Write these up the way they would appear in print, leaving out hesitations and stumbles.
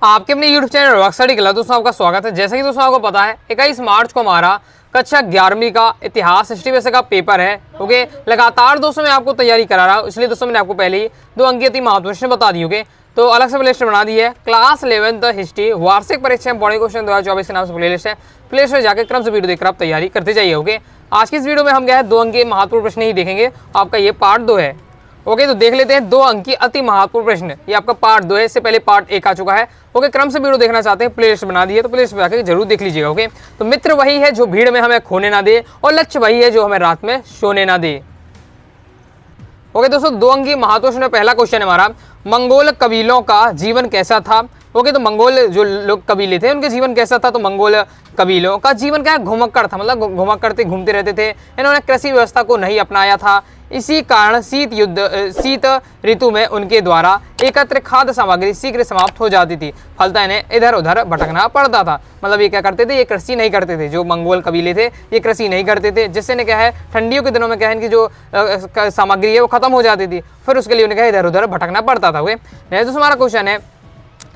आपके अपने YouTube channel rock study club दोस्तों आपका स्वागत है। जैसा कि दोस्तों आपको पता है 21 मार्च को हमारा कक्षा 11वीं का इतिहास हिस्ट्री वैसे का पेपर है। ओके, लगातार दोस्तों मैं आपको तैयारी करा रहा हूँ, इसलिए दोस्तों मैंने आपको पहले ही 2 अंक की अति महत्वपूर्ण बता दी। ओके, तो अलग से प्लेलिस्ट बना दी है। क्लास 11th हिस्ट्री वार्षिक परीक्षा बॉडी क्वेश्चन 2024 के नाम से प्लेलिस्ट है। प्लेलिस्ट में जाकर क्रम से वीडियो देखकर आप तैयारी करते जाइए। ओके, आज की इस वीडियो में हम क्या है 2 अंक के महत्वपूर्ण प्रश्न ही देखेंगे। आपका ये पार्ट 2 है। ओके, तो देख लेते हैं 2 अंक की अति महत्वपूर्ण प्रश्न। ये आपका पार्ट 2 है, इससे पहले पार्ट 1 आ चुका है। ओके, क्रम से वीडियो देखना चाहते हैं, प्लेलिस्ट बना दी है, तो प्लेलिस्ट में जाकर जरूर देख लीजिएगा। ओके, तो मित्र वही है जो भीड़ में हमें खोने ना दे और लक्ष्य वही है जो हमें रात में सोने ना दे। ओके दोस्तों, 2 अंक की महत्वपूर्ण में पहला क्वेश्चन है हमारा, मंगोल कबीलों का जीवन कैसा था। ओके, तो मंगोल जो लोग कबीले थे उनके जीवन कैसा था, तो मंगोल कबीलों का जीवन क्या घुमक्कड़ था, मतलब घुमक्कड़ घूमते रहते थे। इन्होंने कृषि व्यवस्था को नहीं अपनाया था। इसी कारण शीत ऋतु में उनके द्वारा एकत्र खाद्य सामग्री शीघ्र समाप्त हो जाती थी, फलतः इन्हें इधर उधर भटकना पड़ता था। मतलब ये क्या करते थे, ये कृषि नहीं करते थे। जो मंगोल कबीले थे ये कृषि नहीं करते थे, जिससे ने क्या है ठंडियों के दिनों में क्या है इनकी जो सामग्री है वो खत्म हो जाती थी, फिर उसके लिए उन्हें क्या इधर उधर भटकना पड़ता था। नेक्स्ट हमारा क्वेश्चन है,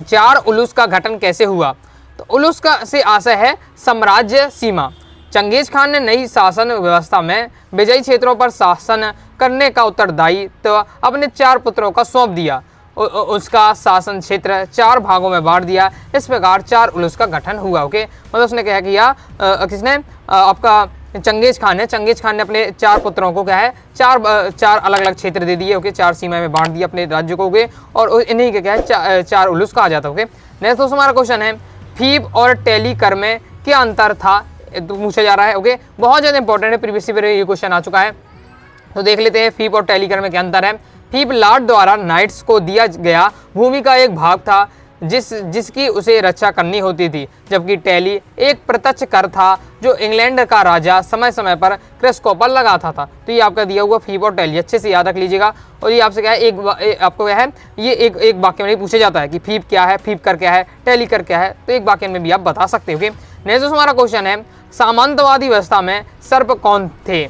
4 उलूस का गठन कैसे हुआ। तो उलूस का से आशय है साम्राज्य सीमा। चंगेज खान ने नई शासन व्यवस्था में विजयी क्षेत्रों पर शासन करने का उत्तरदायित्व अपने 4 पुत्रों का सौंप दिया। उसका शासन क्षेत्र 4 भागों में बांट दिया। इस प्रकार 4 उलूस का गठन हुआ। ओके, मतलब उसने क्या किया, किसने, आपका चंगेज खान है। चंगेज खान ने अपने 4 पुत्रों को क्या है चार अलग अलग क्षेत्र दे दिए। ओके, 4 सीमा में बांट दिया अपने राज्य को। ओके, और इन्हीं के क्या है 4 उलूस कहा जाता है। ओके, नेक्स्ट दोस्तों हमारा क्वेश्चन है, फीब और टेलीकर में क्या अंतर था, तो पूछा जा रहा है। ओके, बहुत ज़्यादा इंपॉर्टेंट है, प्रीवियस ईयर ये क्वेश्चन आ चुका है, तो देख लेते हैं फीब और टेलीकर में क्या अंतर है। फीब लॉर्ड द्वारा नाइट्स को दिया गया भूमि का एक भाग था जिसकी उसे रक्षा करनी होती थी, जबकि टेली एक प्रत्यक्ष कर था जो इंग्लैंड का राजा समय समय पर क्रिस्को पर लगाता था। तो ये आपका दिया हुआ फीब और टेली, अच्छे से याद रख लीजिएगा। और ये आपसे क्या है आपको क्या है ये एक वाक्य में पूछा जाता है कि फीब क्या है, फीब कर क्या है, टेली कर क्या है, तो एक वाक्य में भी आप बता सकते हो। नेक्स्ट हमारा क्वेश्चन है, सामंतवादी व्यवस्था में सर्प कौन थे।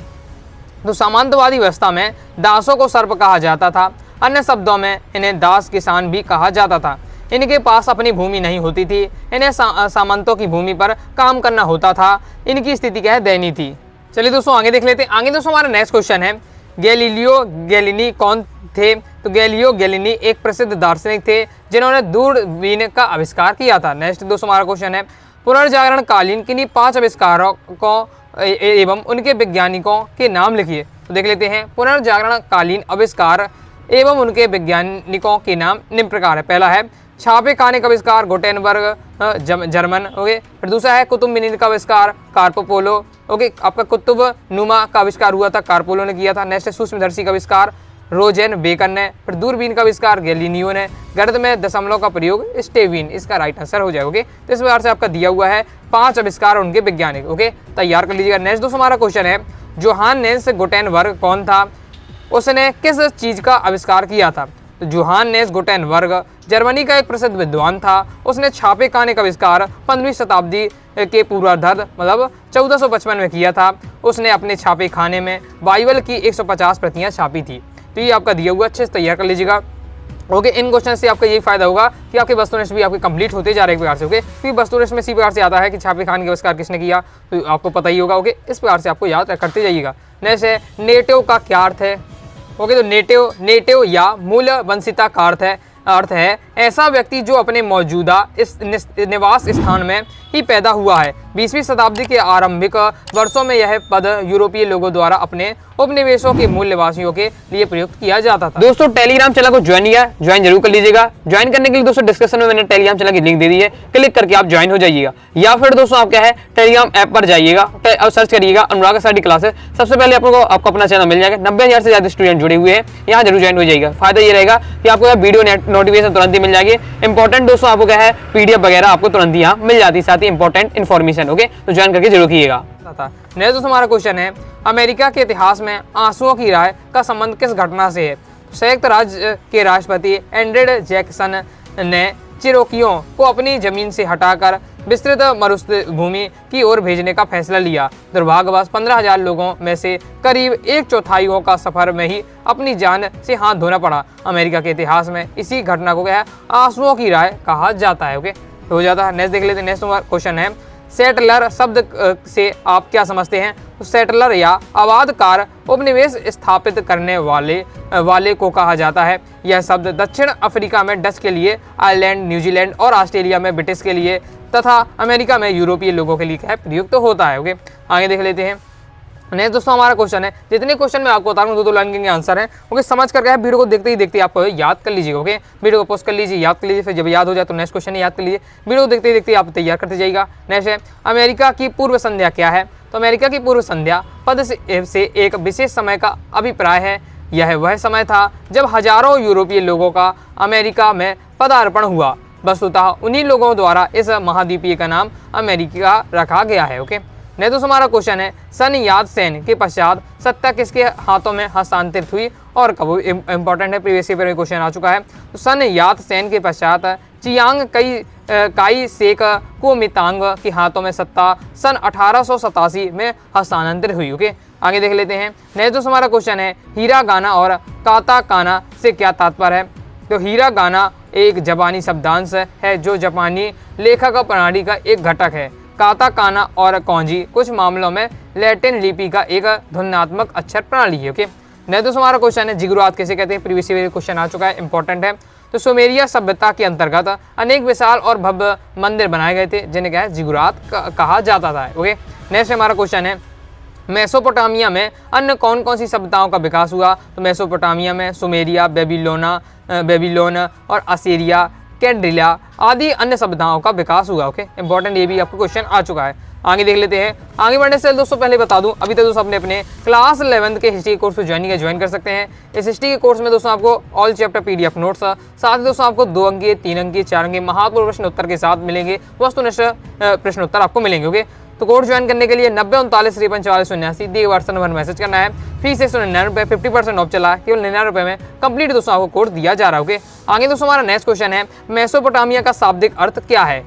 तो सामंतवादी व्यवस्था में दासों को सर्प कहा जाता था। अन्य शब्दों में इन्हें दास किसान भी कहा जाता था। इनके पास अपनी भूमि नहीं होती थी। इन्हें सामंतों की भूमि पर काम करना होता था। इनकी स्थिति क्या है दयनीय थी। चलिए दोस्तों आगे देख लेते हैं। आगे दोस्तों हमारा नेक्स्ट क्वेश्चन है, गैलीलियो गैलीली कौन थे। तो गैलीलियो गैलीली एक प्रसिद्ध दार्शनिक थे जिन्होंने दूरबीन का आविष्कार किया था। नेक्स्ट दोस्तों हमारा क्वेश्चन है, पुनर्जागरण कालीन किन्हीं 5 आविष्कारों को एवं उनके वैज्ञानिकों के नाम लिखिए। तो देख लेते हैं, पुनर्जागरण कालीन आविष्कार एवं उनके वैज्ञानिकों के नाम निम्न प्रकार है। पहला है छापे खाने का आविष्कार गुटेनबर्ग जर्मन। ओके, फिर दूसरा है कुतुब मिनीर का आविष्कार कार्पो पोलो। ओके, आपका कुतुब नुमा का आविष्कार हुआ था, कार्पोलो ने किया था। नेक्स्ट है सूक्ष्मदर्शी का आविष्कार रोजेन बेकन ने। फिर दूरबीन का आविष्कार गैलीलियो ने। गणित में दशमलव का प्रयोग स्टेविन, इसका राइट आंसर हो जाएगा। ओके, तो इस प्रकार से आपका दिया हुआ है 5 आविष्कार और उनके वैज्ञानिक। ओके, तैयार कर लीजिएगा। नेक्स्ट दोस्तों हमारा क्वेश्चन है, जोहानेस गुटेनबर्ग कौन था, उसने किस चीज़ का आविष्कार किया था। तो जोहानेस गुटेनबर्ग जर्मनी का एक प्रसिद्ध विद्वान था। उसने छापे खाने का आविष्कार 15वीं शताब्दी के पूर्वार्ध मतलब 1455 में किया था। उसने अपने छापे खाने में बाइबल की 150 प्रतियाँ छापी थी। तो ये आपका दिया हुआ, अच्छे से तैयार कर लीजिएगा। ओके, इन क्वेश्चन से आपका यही फायदा होगा कि आपके वस्तुनिष्ठ भी आपके कंप्लीट होते जा रहे हैं एक प्रकार से। ओके, क्योंकि वस्तुनिष्ठ में इसी प्रकार से आता है कि छापे खाने का आविष्कार किसने किया, तो आपको पता ही होगा। ओके, इस प्रकार से आपको याद करते जाइएगा। नेक्स्ट है, नेटिव का क्या अर्थ है। ओके, तो नेटिव या मूल वंशिता का अर्थ है ऐसा व्यक्ति जो अपने मौजूदा इस निवास स्थान में ही पैदा हुआ है। 20वीं शताब्दी के आरंभिक वर्षों में यह पद यूरोपीय लोगों द्वारा अपने उपनिवेशों के मूल निवासियों के लिए प्रयुक्त किया जाता था। दोस्तों टेलीग्राम चैनल को ज्वाइन जरूर कर लीजिएगा। ज्वाइन करने के लिए दोस्तों डिस्क्रिप्शन में मैंने टेलीग्राम चैनल की लिंक दे दी है, क्लिक करके आप ज्वाइन हो जाइएगा। या फिर दोस्तों आप क्या है टेलीग्राम ऐप पर जाइएगा और सर्च करिएगा अनुराग स्टडी क्लासेस। सबसे पहले आपको अपना चैनल मिल जाएगा। 90,000 से ज्यादा स्टूडेंट जुड़े हुए हैं, यहाँ जरूर ज्वाइन हो जाएगा। फायदा ये रहेगा कि आपको वीडियो नोटिफिकेशन तुरंत ही मिल जाएगी। इंपॉर्टेंट दोस्तों आपको क्या है PDF वगैरह आपको तुरंत ही यहाँ मिल जाती है, साथ ही इंपॉर्टेंट इन्फॉर्मेशन। ओके, तो ज्वाइन करके जरूर कीजिएगा। नेक्स्ट दोस्तों हमारा क्वेश्चन है, अमेरिका के इतिहास में आंसुओं की राय का संबंध किस घटना से है। संयुक्त राज्य के राष्ट्रपति एंड्रे जैक्सन ने चिरोकियों को अपनी जमीन से हटाकर विस्तृत मरुभूमि की ओर भेजने का फैसला लिया। दुर्भाग्यवश 15,000 लोगों में से करीब 1/4 का सफर में ही अपनी जान से हाथ धोना पड़ा। अमेरिका के इतिहास में इसी घटना को क्या है, आंसुओं की राह कहा जाता है। ओके, हो जाता है। नेक्स्ट देख लेते हैं। नेक्स्ट क्वेश्चन है, सेटलर शब्द से आप क्या समझते हैं? तो सेटलर या आबादकार उपनिवेश स्थापित करने वाले को कहा जाता है। यह शब्द दक्षिण अफ्रीका में डच के लिए, आयरलैंड, न्यूजीलैंड और ऑस्ट्रेलिया में ब्रिटिश के लिए तथा अमेरिका में यूरोपीय लोगों के लिए प्रयुक्त होता है। ओके, आगे देख लेते हैं। नेक्स्ट दोस्तों हमारा क्वेश्चन है, जितने क्वेश्चन मैं आपको बता रहा हूँ 2 लाइन के आंसर है। ओके, समझ करके वीडियो को देखते ही आप याद कर लीजिएगा। ओके, वीडियो को पोस्ट कर लीजिए, याद कर लीजिए, फिर जब याद हो जाए तो नेक्स्ट क्वेश्चन याद कर लीजिए। वीडियो को देखते ही आप तैयार करते जाइएगा। नेक्स्ट है, अमेरिका की पूर्व संध्या क्या है? तो अमेरिका की पूर्व संध्या पद से एक विशेष समय का अभिप्राय है। यह वह समय था जब हजारों यूरोपीय लोगों का अमेरिका में पदार्पण हुआ। वस्तुतः उन्हीं लोगों द्वारा इस महाद्वीपीय का नाम अमेरिका रखा गया है। ओके, नहीं तो हमारा क्वेश्चन है, सन याद सेन के पश्चात सत्ता किसके हाथों में हस्तांतरित हुई और कब? इंपॉर्टेंट है, प्रीवियस पेपर में क्वेश्चन आ चुका है। तो सन याद सेन के पश्चात चियांग काई शेक कुओमितांग के हाथों में सत्ता सन 1887 में हस्तांतरित हुई। ओके, आगे देख लेते हैं। नेक्स्ट जो हमारा क्वेश्चन है, हीरा गाना और काताकाना से क्या तात्पर्य है? तो हीरा गाना एक जापानी शब्दांश है जो जापानी लेखक प्रणाली का एक घटक है। काताकाना और कौंजी कुछ मामलों में लैटिन लिपि का एक ध्वन्यात्मक अक्षर प्रणाली है। ओके, नहीं तो हमारा क्वेश्चन है, जिगुरात कैसे कहते हैं? प्रीवियस ईयर क्वेश्चन आ चुका है, इंपॉर्टेंट है। तो सुमेरिया सभ्यता के अंतर्गत अनेक विशाल और भव्य मंदिर बनाए गए थे जिन्हें क्या है, जिगुरात कहा जाता था। ओके, नेक्स्ट हमारा क्वेश्चन है, मेसोपोटामिया में अन्य कौन कौन सी सभ्यताओं का विकास हुआ? तो मेसोपोटामिया में सुमेरिया, बेबीलोन और असीरिया, कैंड्रिला आदि अन्य सभ्यताओं का विकास हुआ। ओके, इंपॉर्टेंट, ये भी आपको क्वेश्चन आ चुका है। आगे देख लेते हैं। आगे बढ़ने से दोस्तों पहले बता दूं, अभी तक दोस्तों अपने क्लास 11th के हिस्ट्री के कोर्स को ज्वाइन कर सकते हैं। इस हिस्ट्री के कोर्स में दोस्तों आपको ऑल चैप्टर PDF नोट्स, साथ ही दोस्तों आपको 2 अंकीय, 3 अंकीय, 4 अंकीय महत्वपूर्ण प्रश्न उत्तर के साथ मिलेंगे, वस्तुनिष्ठ प्रश्न उत्तर आपको मिलेंगे। ओके, तो कोर्स ज्वाइन करने के लिए 90 39 53 44 79 दिए व्हाट्सएप नंबर मैसेज करना है। फीस 199 रुपये, 50% ऑफ चला है, केवल 99 रुपये में कंप्लीट दोस्तों आपको कोर्स दिया जा रहा है। ओके, आगे दोस्तों हमारा नेक्स्ट क्वेश्चन है, मेसोपोटामिया का शाब्दिक अर्थ क्या है?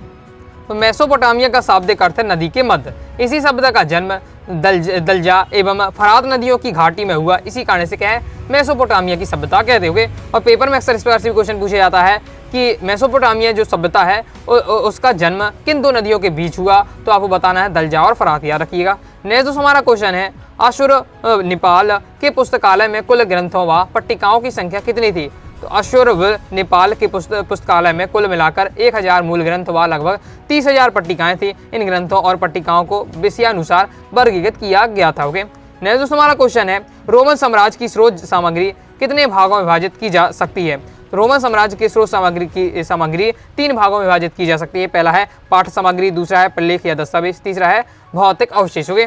तो मेसोपोटामिया का शाब्दिक अर्थ है नदी के मध्य। इसी शब्द का जन्म दलजा एवं फरात नदियों की घाटी में हुआ। इसी कारण से क्या है, मेसोपोटामिया की सभ्यता कहते हैं। और पेपर में अक्सर इस प्रकार से क्वेश्चन पूछा जाता है कि मेसोपोटामिया जो सभ्यता है उसका जन्म किन 2 नदियों के बीच हुआ? तो आपको बताना है दलजा और फरात, याद रखिएगा। नेक्स्ट दोस्तों हमारा क्वेश्चन है, अशुरनिपाल के पुस्तकालय में कुल ग्रंथों व पट्टिकाओं की संख्या कितनी थी? तो अशुरनिपाल के पुस्तकालय में कुल मिलाकर 1000 मूल ग्रंथ व लगभग 30,000 पट्टिकाएं थी। इन ग्रंथों और पट्टिकाओं को विषयानुसार वर्गीकृत किया गया था। ओके, नेक्स्ट दोस्तों हमारा क्वेश्चन है, रोमन साम्राज्य की स्रोत सामग्री कितने भागों में विभाजित की जा सकती है? रोमन साम्राज्य की स्रोत सामग्री 3 भागों में विभाजित की जा सकती है। पहला है पाठ्य सामग्री, दूसरा है प्रलेख या दस्तावेज, तीसरा है भौतिक अवशेष। ओके,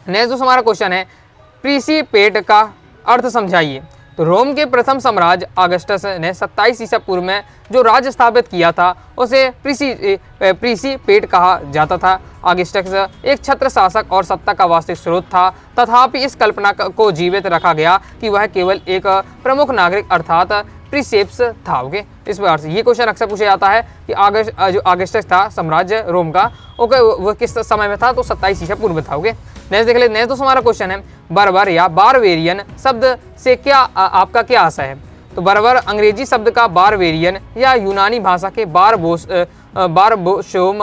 नेक्स्ट दोस्तों हमारा क्वेश्चन है, प्रिंसिपेट का अर्थ समझाइए। तो रोम के प्रथम साम्राज्य अगस्टस ने 27 ईसा पूर्व में जो राज्य स्थापित किया था उसे प्रिंसिपेट कहा जाता था। अगस्टस एक छत्र शासक और सत्ता का वास्तविक स्रोत था, तथापि इस कल्पना को जीवित रखा गया कि वह केवल एक प्रमुख नागरिक अर्थात प्रिंसेप्स था। ओके, इस प्रकार से ये क्वेश्चन अक्सर पूछा जाता है कि जो अगस्टस था साम्राज्य रोम का, ओके, वो किस समय में था? तो 27 ईसा पूर्व था। ओके, नेक्स्ट देख लेते हैं। नेक्स्ट तो हमारा क्वेश्चन है, बर्बर या बारवेरियन शब्द से क्या आपका क्या आशय है? तो बर्बर अंग्रेजी शब्द का बारवेरियन या यूनानी भाषा के बारबोशोम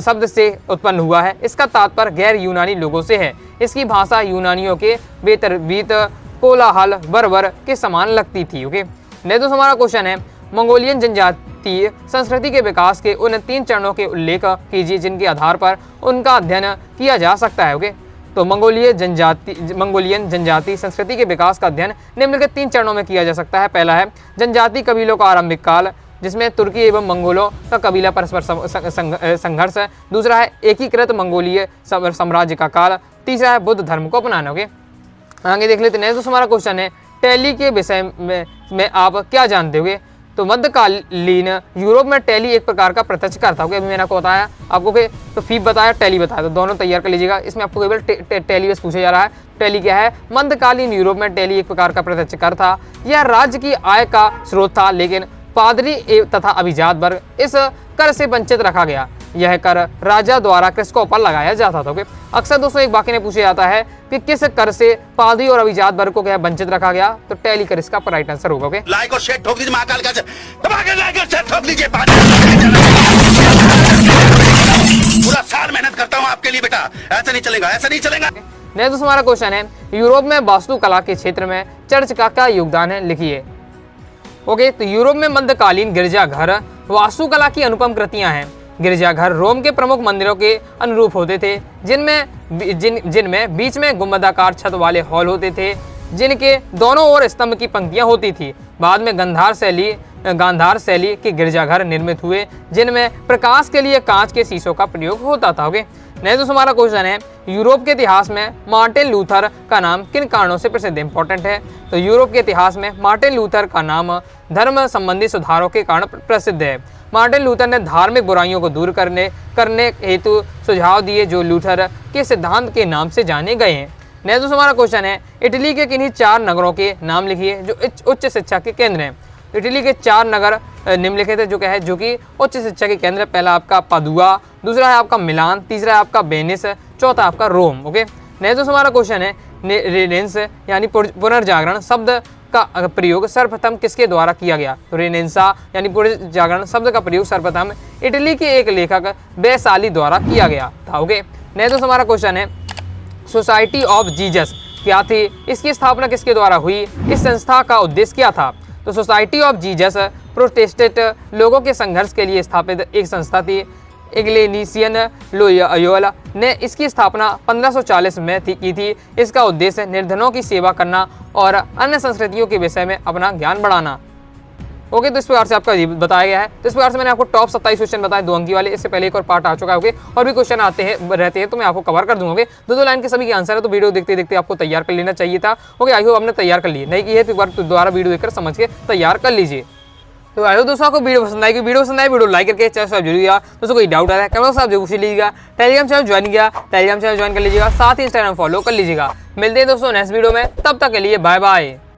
शब्द से उत्पन्न हुआ है। इसका तात्पर्य गैर यूनानी लोगों से है। इसकी भाषा यूनानियों के बेतरबीत कोलाहल बर्बर के समान लगती थी। ओके, नेक्स्ट तो हमारा क्वेश्चन है, मंगोलियन जनजातीय संस्कृति के विकास के उन 3 चरणों के उल्लेख कीजिए जिनके आधार पर उनका अध्ययन किया जा सकता है। ओके, तो मंगोलियन जनजाति संस्कृति के विकास का अध्ययन निम्नलिखित 3 चरणों में किया जा सकता है। पहला है जनजाति कबीलों का आरंभिक काल, जिसमें तुर्की एवं मंगोलों का कबीला परस्पर संघर्ष है। दूसरा है एकीकृत मंगोलीय साम्राज्य का काल। तीसरा है बुद्ध धर्म को अपनाना। ओके, आगे देख लेते हैं। तो हमारा क्वेश्चन है, टैली के विषय में आप क्या जानते होगे? तो मध्यकालीन यूरोप में टैली एक प्रकार का प्रत्यक्ष कर था। अभी मैंने आपको बताया आपको कि तो फीप बताया, टैली बताया, तो दोनों तैयार कर लीजिएगा। इसमें आपको केवल टैली बस पूछा जा रहा है। टैली क्या है? मध्यकालीन यूरोप में टैली एक प्रकार का प्रत्यक्ष कर था। यह राज्य की आय का स्रोत था, लेकिन पादरी तथा अभिजात वर्ग इस कर से वंचित रखा गया। यह कर राजा द्वारा किसके ऊपर लगाया जाता था। ओके, अक्सर दोस्तों एक वाक्य में पूछा जाता है कि किस कर से पादरी और अभिजात वर्ग को क्या वंचित रखा गया, तो टैली कर इसका राइट आंसर होगा। ओके, लाइक और शेयर ठोक लीजिए, महाकाल का दबा के लाइक और शेयर ठोक लीजिए। पूरा साल मेहनत करता हूँ आपके लिए बेटा, ऐसा नहीं चलेगा, ऐसा नहीं चलेगा। नेक्स्ट दोस्तों हमारा क्वेश्चन है, यूरोप में वास्तुकला के क्षेत्र में चर्च का क्या योगदान है, लिखिए। ओके, तो यूरोप में मध्यकालीन गिरजाघर वास्तुकला की अनुपम कृतियां हैं। गिरजाघर रोम के प्रमुख मंदिरों के अनुरूप होते थे, जिनमें बीच में गुंबदाकार छत वाले हॉल होते थे, जिनके दोनों ओर स्तंभ की पंक्तियां होती थी। बाद में गांधार शैली के गिरजाघर निर्मित हुए, जिनमें प्रकाश के लिए कांच के शीशों का प्रयोग होता था। ओके, नेक्स्ट हमारा क्वेश्चन है, यूरोप के इतिहास में मार्टिन लूथर का नाम किन कारणों से प्रसिद्ध है, इंपॉर्टेंट है। तो यूरोप के इतिहास में मार्टिन लूथर का नाम धर्म संबंधी सुधारों के कारण प्रसिद्ध है। मार्टिन लूथर ने धार्मिक बुराइयों को दूर करने हेतु सुझाव दिए, जो लूथर के सिद्धांत के नाम से जाने गए हैं। नेक्स्ट हमारा क्वेश्चन है, इटली के किन्हीं 4 नगरों के नाम लिखिए जो उच्च शिक्षा के केंद्र हैं। इटली के 4 नगर निम्नलिखित है जो कि उच्च शिक्षा के केंद्र। पहला आपका पादुआ, दूसरा है आपका मिलान, तीसरा है आपका वेनिस, चौथा आपका रोम। ओके, नेक्स्ट हमारा क्वेश्चन है, रेनेंस यानी पुनर्जागरण शब्द का प्रयोग सर्वप्रथम किसके द्वारा किया गया। तो रेनेंसा यानी पुनर्जागरण शब्द का प्रयोग सर्वप्रथम इटली के एक लेखक वैशाली द्वारा किया गया था। ओके, नेक्स्ट हमारा क्वेश्चन है, सोसाइटी ऑफ जीसस क्या थी, इसकी स्थापना किसके द्वारा हुई, इस संस्था का उद्देश्य क्या था। तो सोसाइटी ऑफ जीसस प्रोटेस्टेंट लोगों के संघर्ष के लिए स्थापित एक संस्था थी। इग्लेनिशियन लोयोला ने इसकी स्थापना 1540 में की थी। इसका उद्देश्य निर्धनों की सेवा करना और अन्य संस्कृतियों के विषय में अपना ज्ञान बढ़ाना। ओके, तो इस प्रकार से आपका बताया गया है। तो इस प्रकार से मैंने आपको टॉप 27 क्वेश्चन बताए 2 अंक की वाले। इससे पहले एक और पार्ट आ चुका है। ओके, और भी क्वेश्चन आते हैं रहते हैं तो मैं आपको कवर कर दूंगा। 2 लाइन के सभी के आंसर है, तो वीडियो देखते देखते आपको तैयार कर लेना चाहिए था। ओके, आई होप आपने तैयार कर लिए, नहीं की है तो एक बार दोबारा वीडियो देखकर समझ के तैयार कर लीजिए। तो आई होप दोस्तों आपको वीडियो पसंद आएगी। वीडियो लाइक करके चैनल सब्सक्राइब जरूर कीजिएगा। दोस्तों कोई डाउट आता है कमेंट बॉक्स आप जरूर पूछ लीजिएगा। टेलीग्राम चैनल ज्वाइन कर लीजिएगा, साथ ही इंस्टाग्राम फॉलो कर लीजिएगा। मिलते हैं दोस्तों नेक्स्ट वीडियो में, तब तक के लिए बाय बाय।